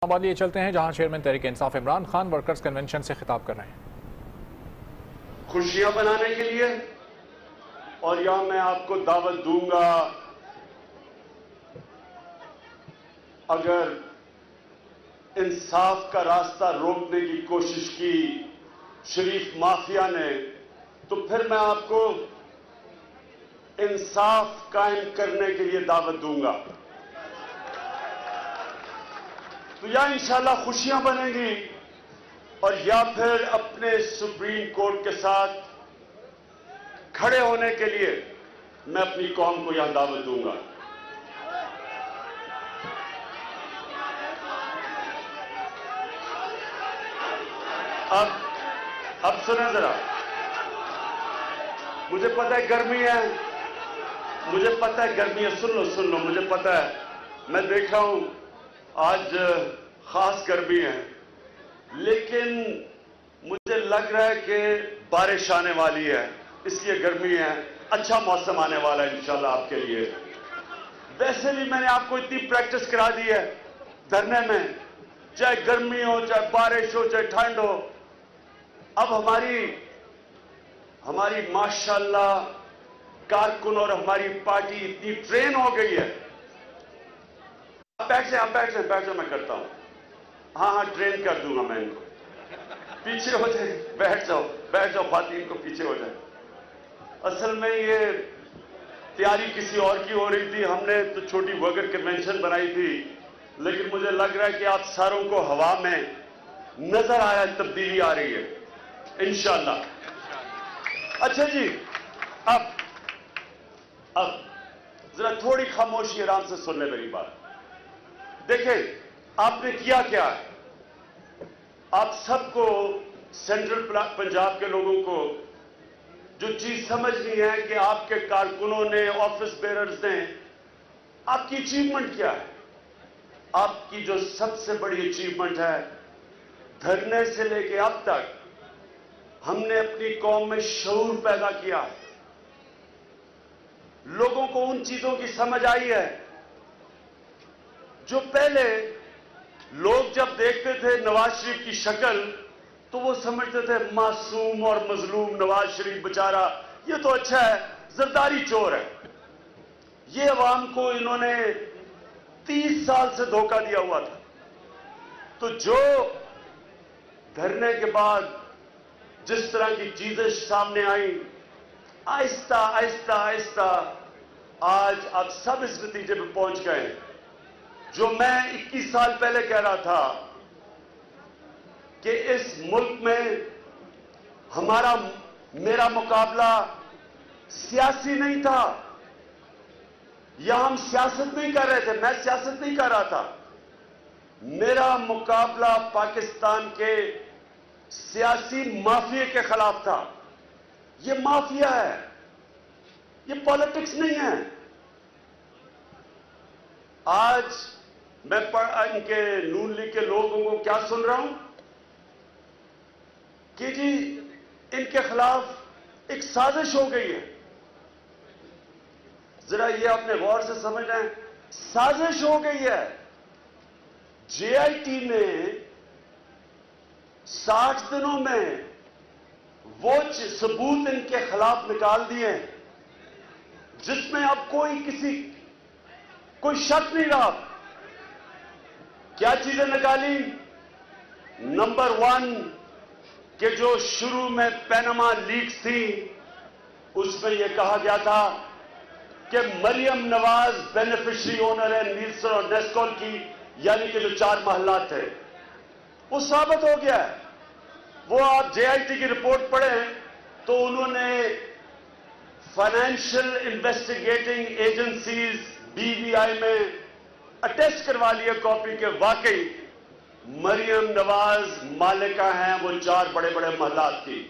اب لیے چلتے ہیں جہاں chairman Tehreek Insaf Imran Khan workers convention سے خطاب کر رہے ہیں۔ خوشیاں منانے کے لیے، اور یہاں میں آپ کو دعوت دوں گا، اگر انصاف کا راستہ روکنے کی کوشش کی شریف مافیا نے، تو پھر میں آپ کو انصاف قائم کرنے کے لیے دعوت دوں گا۔ تو یا انشاءاللہ خوشیاں بنیں گی، اور یا پھر اپنے سپریم کورٹ کے ساتھ کھڑے ہونے کے لیے میں اپنی قوم کو یہاں دعوت دوں گا۔ اب سنیں ذرا، مجھے پتہ ہے گرمی ہے، مجھے پتہ ہے گرمی ہے، سن لو مجھے پتہ ہے، میں دیکھا ہوں آج خاص گرمی ہے، لیکن مجھے لگ رہا ہے کہ بارش آنے والی ہے، اس لیے گرمی ہے، اچھا موسم آنے والا ہے انشاءاللہ آپ کے لیے۔ ویسے بھی میں نے آپ کو اتنی پریکٹس کرا دی ہے دھرنے میں، چاہے گرمی ہو، چاہے بارش ہو، چاہے ٹھنڈ ہو۔ اب ہماری ماشاءاللہ کارکن اور ہماری پارٹی اتنی ٹرین ہو گئی ہے۔ بیٹھ جائیں میں کرتا ہوں، ہاں ٹرین کر دوں گا میں ان کو، پیچھے ہو جائیں، بیٹھ جاؤ خواتین کو پیچھے ہو جائیں۔ اصل میں یہ تیاری کسی اور کی ہو رہی تھی، ہم نے تو چھوٹی ورکر کنونشن بنائی تھی، لیکن مجھے لگ رہا ہے کہ آپ ساروں کو ہوا میں نظر آیا، تبدیلی آ رہی ہے انشاءاللہ۔ اچھا جی، اب ذرا تھوڑی خاموشی، آرام سے سن لیں میری بات۔ دیکھیں آپ نے کیا ہے، آپ سب کو، سینٹرل پنجاب کے لوگوں کو جو چیز سمجھنی ہے کہ آپ کے کارکنوں نے، آفس بیررز نے، آپ کی اچیومنٹ کیا ہے۔ آپ کی جو سب سے بڑی اچیومنٹ ہے، دھرنے سے لے کے اب تک ہم نے اپنی قوم میں شعور پیدا کیا، لوگوں کو ان چیزوں کی سمجھ آئی ہے جو پہلے لوگ جب دیکھتے تھے نواز شریف کی شکل تو وہ سمجھتے تھے معصوم اور مظلوم نواز شریف بیچارہ، یہ تو اچھا ہے، زرداری چور ہے۔ یہ عوام کو انہوں نے 30 سال سے دھوکہ دیا ہوا تھا۔ تو جو دھرنے کے بعد جس طرح کی چیزیں سامنے آئیں، آہستہ آج آپ سب اس نتیجے پہ پہنچ گئے جو میں 21 سال پہلے کہہ رہا تھا کہ اس ملک میں میرا مقابلہ سیاسی نہیں تھا، یا ہم سیاست نہیں کر رہے تھے، میں سیاست نہیں کر رہا تھا، میرا مقابلہ پاکستان کے سیاسی مافیا کے خلاف تھا۔ یہ مافیا ہے، یہ پالیٹکس نہیں ہے۔ آج میں ان کے نون لیگ کے لوگوں کو کیا سن رہا ہوں کہ جی ان کے خلاف ایک سازش ہو گئی ہے۔ ذرا یہ اپنے غور سے سمجھ لیں، سازش ہو گئی ہے۔ جے آئی ٹی نے 60 دنوں میں وہ ثبوت ان کے خلاف نکال دیے جس میں اب کوئی شک نہیں رہا۔ کیا چیزیں نکالی؟ نمبر 1 کہ جو شروع میں پیناما لیکس تھی اس میں یہ کہا گیا تھا کہ مریم نواز بینیفیشری اونر ہے نیلسن اور نیسکول کی، یعنی کہ جو 4 محلات تھے، وہ ثابت ہو گیا ہے۔ وہ آپ جے آئی ٹی کی رپورٹ پڑھیں تو انہوں نے فائنینشل انویسٹیگیٹنگ ایجنسیز بی وی آئی میں اٹیسٹ کروا لیا کاپی کے واقعی مریم نواز مالکہ ہیں وہ 4 بڑے بڑے محلات کی۔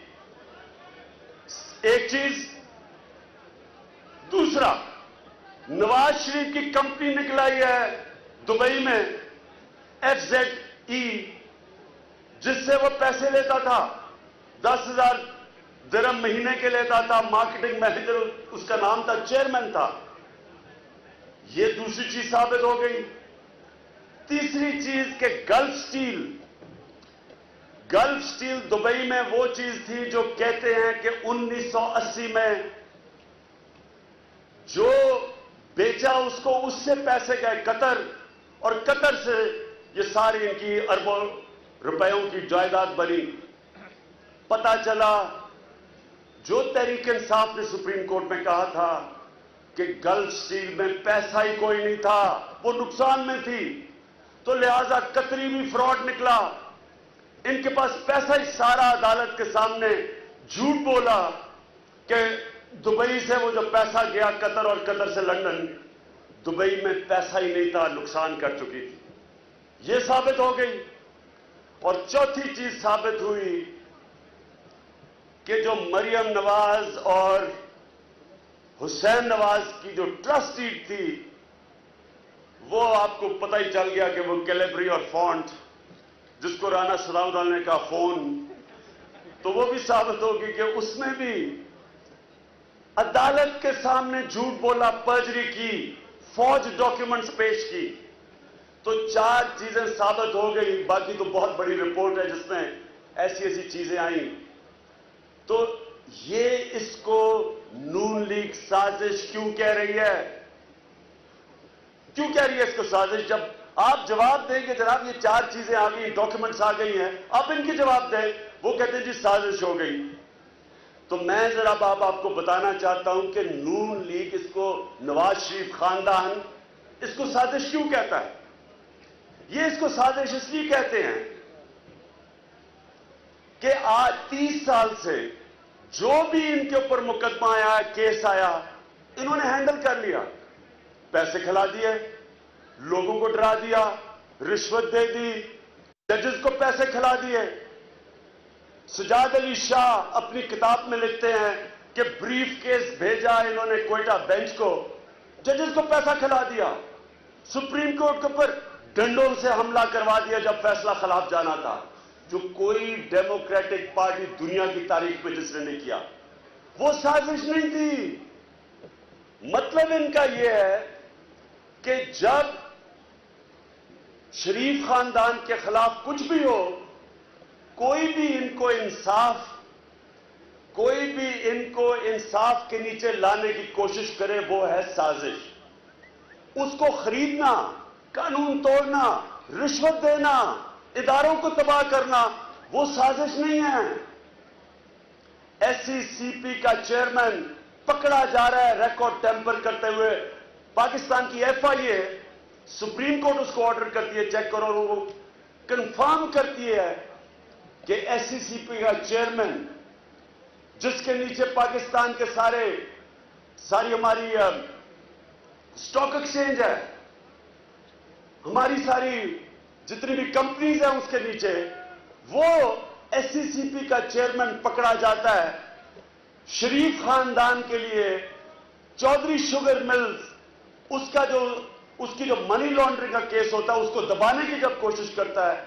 ایک چیز۔ دوسرا، نواز شریف کی کمپنی نکلائی ہے دبئی میں FZE، جس سے وہ پیسے لیتا تھا، 10,000 درہم مہینے کے لیتا تھا، مارکیٹنگ مینیجر اس کا نام تھا، چیئرمین تھا۔ یہ دوسری چیز ثابت ہو گئی۔ तीसरी चीज कि गल्फ स्टील दुबई में वो चीज थी जो कहते हैं कि 1980 में जो बेचा उसको उससे पैसे गए कतर, और कतर से ये सारी इनकी अरबों रुपयों की जायदाद बनी। पता चला जो तहरीक इंसाफ ने सुप्रीम कोर्ट में कहा था कि गल्फ स्टील में पैसा ही कोई नहीं था, वो नुकसान में थी, तो लिहाजा कतरी भी फ्रॉड निकला। इनके पास पैसा ही सारा अदालत के सामने झूठ बोला कि दुबई से वो जो पैसा गया कतर और कतर से लंदन, दुबई में पैसा ही नहीं था, नुकसान कर चुकी थी। ये साबित हो गई। और चौथी चीज साबित हुई कि जो मरियम नवाज और हुसैन नवाज की जो ट्रस्ट डीड थी, वो आपको पता ही चल गया कि वो कैलिब्री और फॉन्ट, जिसको राना सदाउद्दौला ने कहा फोन, तो वो भी साबित होगी कि उसमें भी अदालत के सामने झूठ बोला, पर्जरी की, फौज डॉक्यूमेंट्स पेश की। तो 4 चीजें साबित हो गई। बाकी तो बहुत बड़ी रिपोर्ट है जिसमें ऐसी ऐसी चीजें आई। तो ये इसको नून लीग साजिश क्यों कह रही है? क्यों कह रही है इसको साजिश? जब आप जवाब देंगे जनाब ये 4 चीजें आ गई, डॉक्यूमेंट्स आ गई हैं, आप इनके जवाब दें, वो कहते हैं जी साजिश हो गई। तो मैं जरा आपको बताना चाहता हूं कि नून लीग इसको, नवाज शरीफ खानदान इसको साजिश क्यों कहता है। ये इसको साजिश इसलिए कहते हैं कि आज 30 साल से जो भी इनके ऊपर मुकदमा आया, केस आया, इन्होंने हैंडल कर लिया। पैसे खिला दिए, लोगों को डरा दिया, रिश्वत दे दी, जजेस को पैसे खिला दिए। सजाद अली शाह अपनी किताब में लिखते हैं कि ब्रीफ केस भेजा इन्होंने क्वेटा बेंच को, जजेस को पैसा खिला दिया। सुप्रीम कोर्ट के ऊपर डंडों से हमला करवा दिया जब फैसला खिलाफ जाना था, जो कोई डेमोक्रेटिक पार्टी दुनिया की तारीख में जिसने नहीं किया। वो साजिश नहीं थी। मतलब इनका यह है कि जब शरीफ खानदान के खिलाफ कुछ भी हो, कोई भी इनको इंसाफ के नीचे लाने की कोशिश करे, वो है साजिश। उसको खरीदना, कानून तोड़ना, रिश्वत देना, इदारों को तबाह करना, वो साजिश नहीं है। एससीसीपी का चेयरमैन पकड़ा जा रहा है रिकॉर्ड टेम्पर करते हुए। पाकिस्तान की एफआईए, सुप्रीम कोर्ट उसको ऑर्डर करती है, चेक करो, वो कंफर्म करती है कि एससीसीपी का चेयरमैन, जिसके नीचे पाकिस्तान के सारी हमारी स्टॉक एक्सचेंज है, हमारी सारी जितनी भी कंपनीज हैं उसके नीचे, वो एससीसीपी का चेयरमैन पकड़ा जाता है। शरीफ खानदान के लिए चौधरी शुगर मिल्स, उसकी जो मनी लॉन्ड्रिंग का केस होता है, उसको दबाने की जब कोशिश करता है,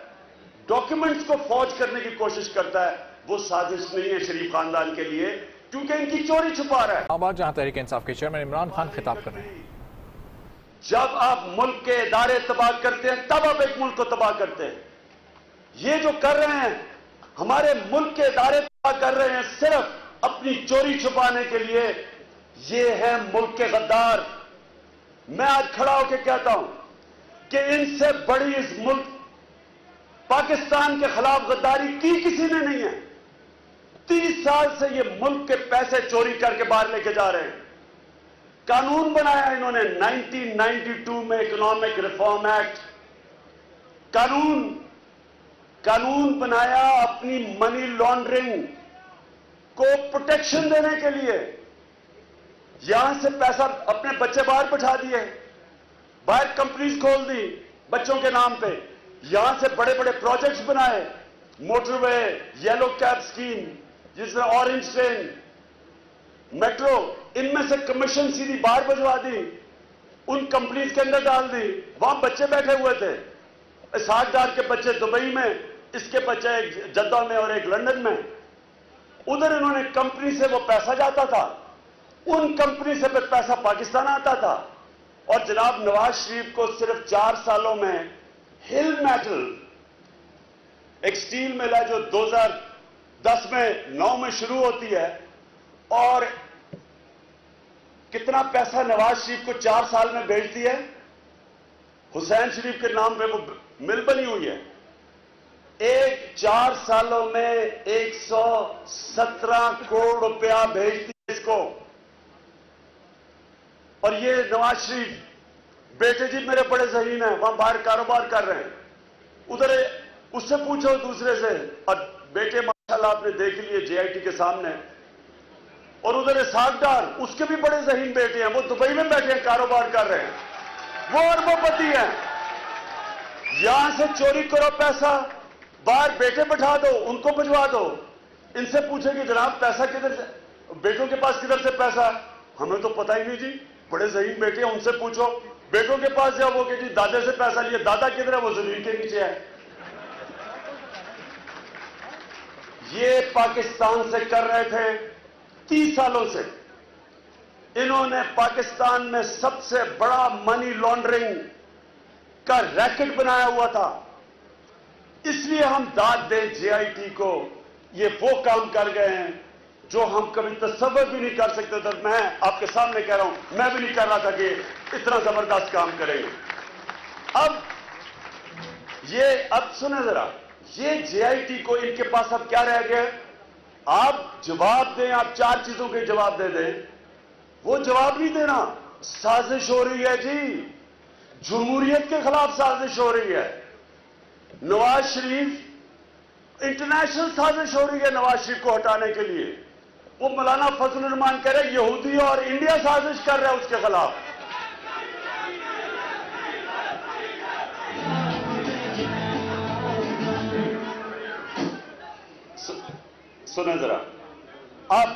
डॉक्यूमेंट्स को फौज करने की कोशिश करता है, वो साजिश नहीं है शरीफ खानदान के लिए, क्योंकि इनकी चोरी छुपा रहा है। अब जहां तहरीक इंसाफ के चेयरमैन इमरान खान खिताब कर रहे हैं, जब आप मुल्क के इदारे तबाह करते हैं तब आप एक मुल्क को तबाह करते हैं। ये जो कर रहे हैं, हमारे मुल्क के इदारे तबाह कर रहे हैं सिर्फ अपनी चोरी छुपाने के लिए। ये है मुल्क के गद्दार। मैं आज खड़ा होकर कहता हूं कि इनसे बड़ी इस मुल्क पाकिस्तान के खिलाफ गद्दारी की किसी ने नहीं है। 30 साल से ये मुल्क के पैसे चोरी करके बाहर लेके जा रहे हैं। कानून बनाया इन्होंने 1992 में, इकोनॉमिक रिफॉर्म एक्ट, कानून बनाया अपनी मनी लॉन्ड्रिंग को प्रोटेक्शन देने के लिए। यहां से पैसा, अपने बच्चे बाहर बिठा दिए, बाहर कंपनीज खोल दी बच्चों के नाम पे, यहां से बड़े बड़े प्रोजेक्ट्स बनाए, मोटरवे, येलो कैब स्कीम, जिसमें ऑरेंज ट्रेन, मेट्रो, इनमें से कमीशन सीधी बाहर भिजवा दी, उन कंपनीज के अंदर डाल दी। वहां बच्चे बैठे हुए थे, 60,000 के बच्चे दुबई में, इसके बच्चे एक जद्दा में और एक लंदन में। उधर इन्होंने कंपनी से वो पैसा जाता था, उन कंपनी से फिर पैसा पाकिस्तान आता था। और जनाब नवाज शरीफ को सिर्फ 4 सालों में हिल मेटल एक स्टील मिल है जो 2010 में 9 में शुरू होती है, और कितना पैसा नवाज शरीफ को 4 साल में भेजती है। हुसैन शरीफ के नाम पे वो मिल बनी हुई है। 4 सालों में 117 करोड़ रुपया भेजती है इसको। और ये नवाज शरीफ बेटे जी मेरे बड़े ज़हीन हैं, वहां बाहर कारोबार कर रहे हैं, उधर उससे पूछो दूसरे से। और बेटे माशाल्लाह आपने देख लिए जेआईटी के सामने। और उधर सागडार, उसके भी बड़े ज़हीन बेटे हैं, वो दुबई में बैठे हैं, कारोबार कर रहे हैं, वो अरबोपति हैं। यहां से चोरी करो पैसा, बाहर बेटे बैठा दो, उनको भिजवा दो। इनसे पूछे कि जनाब पैसा किधर से, बेटों के पास किधर से पैसा? हमें तो पता ही नहीं जी, बड़े ज़हीन बेटे हैं, उनसे पूछो। बेटों के पास जाओ, वो कि जी दादा से पैसा लिया। दादा किधर है? वो जमीन के नीचे है। ये पाकिस्तान से कर रहे थे 30 सालों से। इन्होंने पाकिस्तान में सबसे बड़ा मनी लॉन्ड्रिंग का रैकेट बनाया हुआ था। इसलिए हम दाद दें जेआईटी को, ये वो काम कर गए हैं जो हम कभी तसव्वुर भी नहीं कर सकते थे। मैं आपके सामने कह रहा हूं, मैं भी नहीं कर रहा था कि इतना जबरदस्त काम करेंगे। अब सुने जरा, ये जेआईटी को इनके पास अब क्या रह गया? आप जवाब दें, आप 4 चीजों के जवाब दे दें, वो जवाब नहीं देना। साजिश हो रही है जी, जमहूरियत के खिलाफ साजिश हो रही है। नवाज शरीफ, इंटरनेशनल साजिश हो रही है नवाज शरीफ को हटाने के लिए। वो मौलाना फजलुर रहमान कह रहे यहूदी और इंडिया साजिश कर रहा है उसके खिलाफ। सुने जरा, अब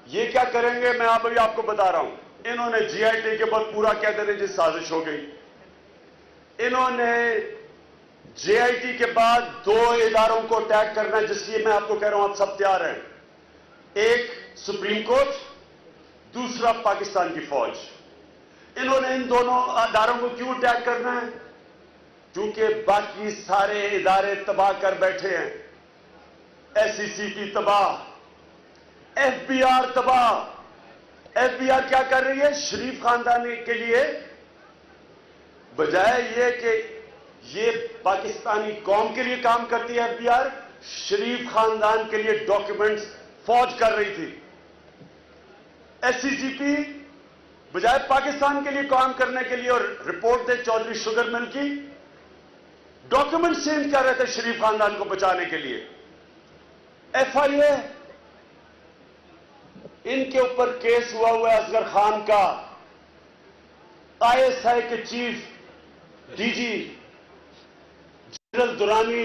ये क्या करेंगे मैं अभी आपको बता रहा हूं। इन्होंने जीआईटी के बाद पूरा कहते थे जी साजिश हो गई। इन्होंने जेआईटी के बाद 2 इदारों को अटैक करना, जिसलिए मैं आपको कह रहा हूं आप सब तैयार हैं। एक सुप्रीम कोर्ट, दूसरा पाकिस्तान की फौज। इन्होंने इन दोनों इदारों को क्यों अटैक करना है? क्योंकि बाकी सारे इदारे तबाह कर बैठे हैं। एसईसीपी तबाह, एफबीआर तबाह। एफबीआर क्या कर रही है? शरीफ खानदान के लिए, बजाय ये कि ये पाकिस्तानी कौम के लिए काम करती है एफबीआर, शरीफ खानदान के लिए डॉक्यूमेंट्स फौज कर रही थी। एससीसीपी बजाय पाकिस्तान के लिए काम करने के लिए और रिपोर्ट दे चौधरी शुगर मिल की, डॉक्यूमेंट चेंज कर रहे थे शरीफ खानदान को बचाने के लिए। एफआईए, इनके ऊपर केस हुआ है असगर खान का। आईएसआई के chief DG general Durrani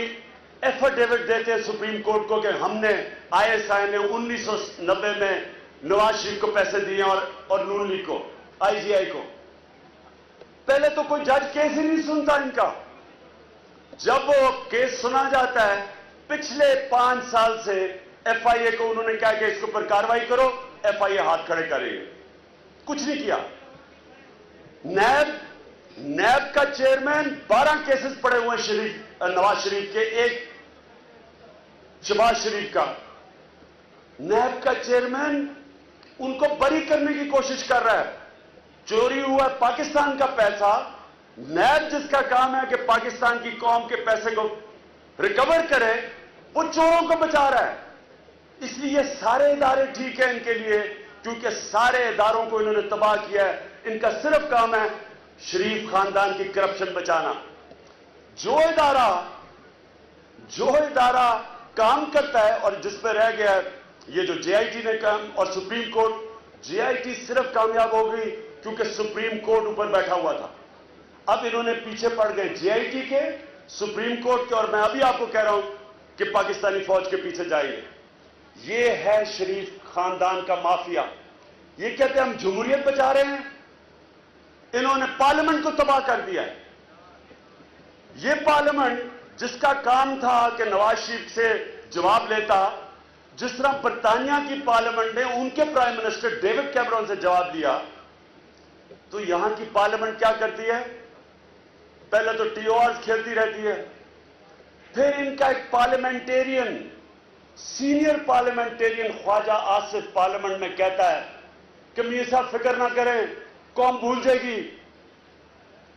affidavit देते हैं सुप्रीम कोर्ट को कि हमने, आईएसआई ने 1990 में नवाज शरीफ को पैसे दिए और नून लीग को, आईजीआई को। पहले तो कोई जज केस ही नहीं सुनता इनका। जब वो केस सुना जाता है, पिछले 5 साल से एफआईए को उन्होंने कहा कि इसके ऊपर कार्रवाई करो, एफआईए हाथ खड़े करेंगे, कुछ नहीं किया। नैब का चेयरमैन, 12 केसेस पड़े हुए हैं नवाज शरीफ के, एक शहबाज शरीफ का। नैब का चेयरमैन उनको बरी करने की कोशिश कर रहा है। चोरी हुआ पाकिस्तान का पैसा, नैब जिसका काम है कि पाकिस्तान की कौम के पैसे को रिकवर करे, वो चोरों को बचा रहा है। इसलिए सारे इदारे ठीक है इनके लिए, क्योंकि सारे इदारों को इन्होंने तबाह किया है। इनका सिर्फ काम है शरीफ खानदान की करप्शन बचाना। जो इदारा काम करता है और जिस पर रह गया ये जो जेआईटी ने काम और सुप्रीम कोर्ट, जेआईटी सिर्फ कामयाब हो गई क्योंकि सुप्रीम कोर्ट ऊपर बैठा हुआ था। अब इन्होंने पीछे पड़ गए जेआईटी के, सुप्रीम कोर्ट के, और मैं अभी आपको कह रहा हूं कि पाकिस्तानी फौज के पीछे जाइए। ये है शरीफ खानदान का माफिया। ये कहते हैं हम जमहूरियत बचा रहे हैं, इन्होंने पार्लियामेंट को तबाह कर दिया है। ये पार्लियामेंट जिसका काम था कि नवाज शरीफ से जवाब लेता, जिस तरह बरतानिया की पार्लियामेंट ने उनके प्राइम मिनिस्टर डेविड कैमरन से जवाब लिया, तो यहां की पार्लियामेंट क्या करती है? पहले तो टीओआर्स खेलती रहती है, फिर इनका एक parliamentarian, senior parliamentarian Khawaja Asif parliament में कहता है कि मीर साहब फिक्र ना करें, कौम भूल जाएगी,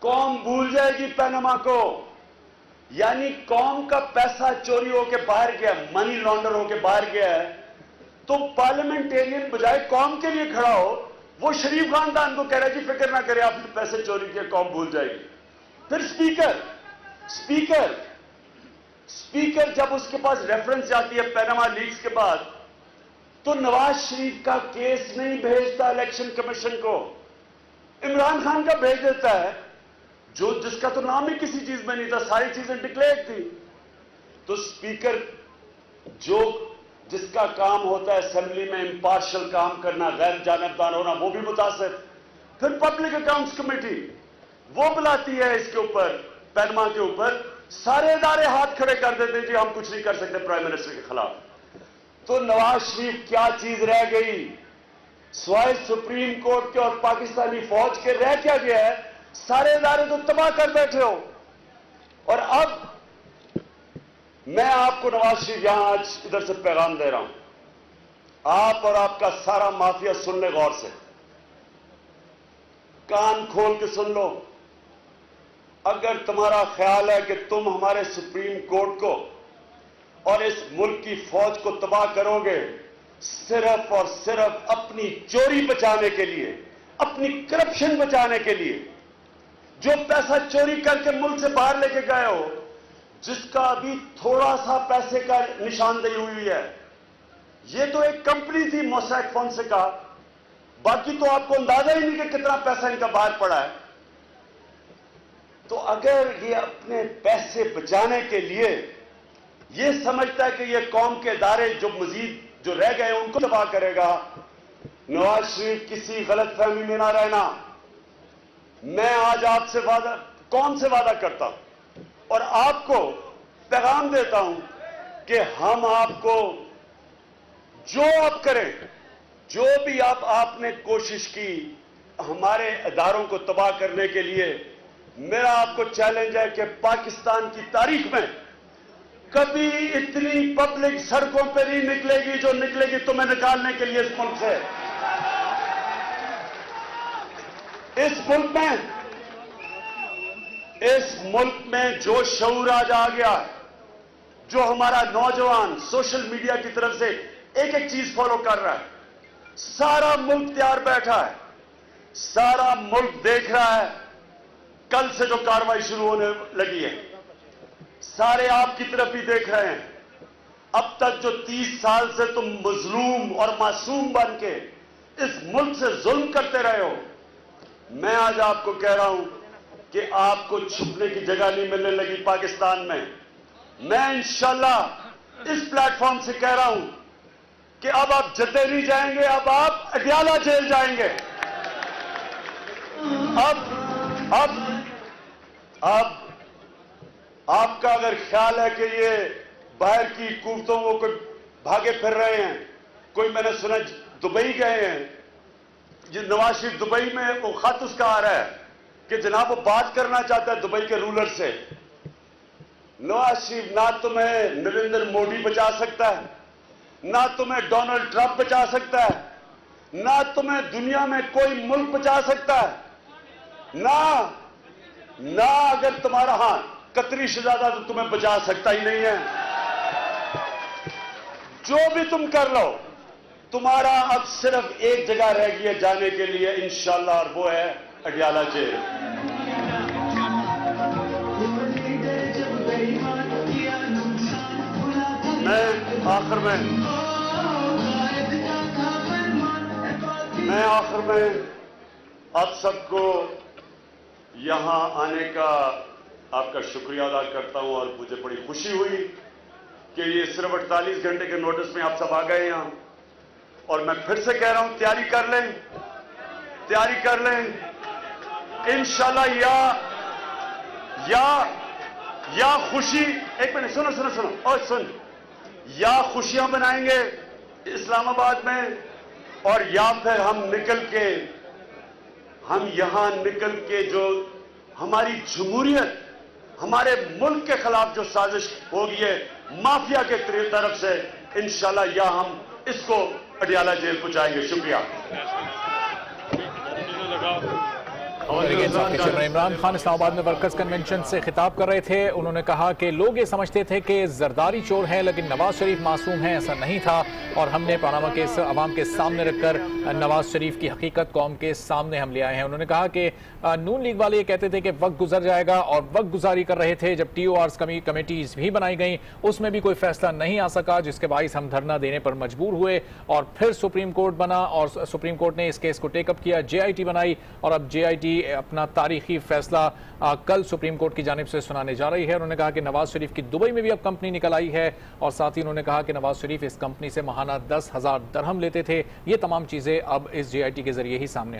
कौम भूल जाएगी पैनामा को। यानी कौम का पैसा चोरी होकर बाहर गया, मनी लॉन्डर होकर बाहर गया है, तो पार्लियामेंटेरियन बजाय कौम के लिए खड़ा हो, वो शरीफ खानदान को कह रहा है जी फिक्र ना करें, आपने पैसे चोरी किए, कौम भूल जाएगी। फिर स्पीकर जब उसके पास रेफरेंस जाती है पैनामा लीक्स के बाद, तो नवाज शरीफ का केस नहीं भेजता इलेक्शन कमीशन को, इमरान खान का भेज देता है, जो जिसका तो नाम ही किसी चीज में नहीं था, सारी चीजें डिक्लेयर थी। तो स्पीकर जो जिसका काम होता है असेंबली में इंपार्शियल काम करना, गैर जानिबदार होना, वो भी मुतासिर। फिर पब्लिक अकाउंट्स कमेटी वो बुलाती है इसके ऊपर, पैनमा के ऊपर, सारे इदारे हाथ खड़े कर देते जी हम कुछ नहीं कर सकते प्राइम मिनिस्टर के खिलाफ। तो नवाज शरीफ क्या चीज रह गई सिवाय सुप्रीम कोर्ट के और पाकिस्तानी फौज के? रह क्या गया है? सारे इदारे तो तबाह कर बैठे हो। और अब मैं आपको नवाज शरीफ यहां आज इधर से पैगाम दे रहा हूं, आप और आपका सारा माफिया सुन ले गौर से, कान खोल के सुन लो। अगर तुम्हारा ख्याल है कि तुम हमारे सुप्रीम कोर्ट को और इस मुल्क की फौज को तबाह करोगे सिर्फ और सिर्फ अपनी चोरी बचाने के लिए, अपनी करप्शन बचाने के लिए, जो पैसा चोरी करके मुल्क से बाहर लेके गए हो, जिसका अभी थोड़ा सा पैसे का निशानदेही हुई है, ये तो एक कंपनी थी मोसैक फोंसेका, बाकी तो आपको अंदाजा ही नहीं कि कितना पैसा इनका बाहर पड़ा है। तो अगर ये अपने पैसे बचाने के लिए ये समझता है कि ये कौम के इदारे जो मजीद जो रह गए उनको तबाह करेगा, नवाज शरीफ किसी गलतफहमी में ना रहना। मैं आज आपसे वादा, कौन से वादा करता हूं और आपको पैगाम देता हूं कि हम आपको जो आप करें, जो भी आपने कोशिश की हमारे इदारों को तबाह करने के लिए, मेरा आपको चैलेंज है कि पाकिस्तान की तारीख में कभी इतनी पब्लिक सड़कों पर नहीं निकलेगी जो निकलेगी तुम्हें निकालने के लिए इस मुल्क से। इस मुल्क में जो शऊर आज आ गया, जो हमारा नौजवान सोशल मीडिया की तरफ से एक एक चीज फॉलो कर रहा है, सारा मुल्क तैयार बैठा है, सारा मुल्क देख रहा है। कल से जो कार्रवाई शुरू होने लगी है, सारे आपकी तरफ ही देख रहे हैं। अब तक जो 30 साल से तुम मजलूम और मासूम बन के इस मुल्क से जुल्म करते रहे हो, मैं आज आपको कह रहा हूं कि आपको छुपने की जगह नहीं मिलने लगी पाकिस्तान में। मैं इंशाल्लाह इस प्लेटफॉर्म से कह रहा हूं कि अब आप जद्दे नहीं जाएंगे, अब आप अडयाला जेल जाएंगे। अब आपका अगर ख्याल है कि ये बाहर की कुव्वतों को कोई भागे फिर रहे हैं, कोई मैंने सुना दुबई गए हैं, ये नवाज शरीफ दुबई में वो खत उसका आ रहा है कि जनाब वो बात करना चाहता है दुबई के रूलर से। नवाज शरीफ ना तुम्हें नरेंद्र मोदी बचा सकता है, ना तुम्हें डोनाल्ड ट्रंप बचा सकता है, ना तुम्हें दुनिया में कोई मुल्क बचा सकता है, ना अगर तुम्हारा कतरी शहजादा तो तुम्हें बचा सकता ही नहीं है। जो भी तुम कर लो, तुम्हारा अब सिर्फ एक जगह रह गई है जाने के लिए इंशाल्लाह, और वो है अडयाला जेल। मैं आखिर में आप सबको यहां आने का आपका शुक्रिया अदा करता हूं, और मुझे बड़ी खुशी हुई कि ये सिर्फ 48 घंटे के नोटिस में आप सब आ गए यहां। और मैं फिर से कह रहा हूं, तैयारी कर लें इंशाल्लाह। या खुशी, एक मिनट सुनो और सुन, या खुशियां बनाएंगे इस्लामाबाद में, और या फिर हम यहां निकल के जो हमारी जमहूरियत ہمارے ملک کے خلاف جو سازش ہوگی ہے مافیا کے طرف سے، انشاءاللہ یا ہم اس کو اڈیالہ جیل پہنچائیں گے. شکریہ. عمران خان اسلام آباد میں ورکرز کنونشن سے خطاب کر رہے تھے. انہوں نے کہا کہ لوگ یہ سمجھتے تھے کہ زرداری چور ہیں لیکن نواز شریف معصوم ہیں، ایسا نہیں تھا، اور ہم نے پاناما کیس عوام کے سامنے رکھ کر نواز شریف کی حقیقت قوم کے سامنے ہم لے آئے ہیں. انہوں نے کہا کہ نون لیگ والے یہ کہتے تھے کہ وقت گزر جائے گا، اور وقت گزاری کر رہے تھے. جب ٹی او آرز کمیٹیز بھی بنائی گئیں اس میں بھی کوئی فیصلہ نہیں آ سکا، جس کے باعث ہم دھرنا دینے پر مجبور ہوئے، اور پھر سپریم کورٹ بنا اور سپریم کورٹ نے اس کیس کو ٹیک اپ کیا، جے آئی ٹی بنائی، اور اب جے آئی ٹی اپنا تاریخی فیصلہ کل سپریم کورٹ کی جانب سے سنانے جا رہی ہے. انہوں نے کہا کہ نواز شریف کی دبئی میں بھی اب کمپنی نکل آئی ہے، اور ساتھ ہی انہوں نے کہا کہ نواز شریف اس کمپنی سے ماہانہ 10,000 درہم لیتے تھے. یہ تمام چیزیں اب اس جے آئی ٹی کے ذریعے ہی سامنے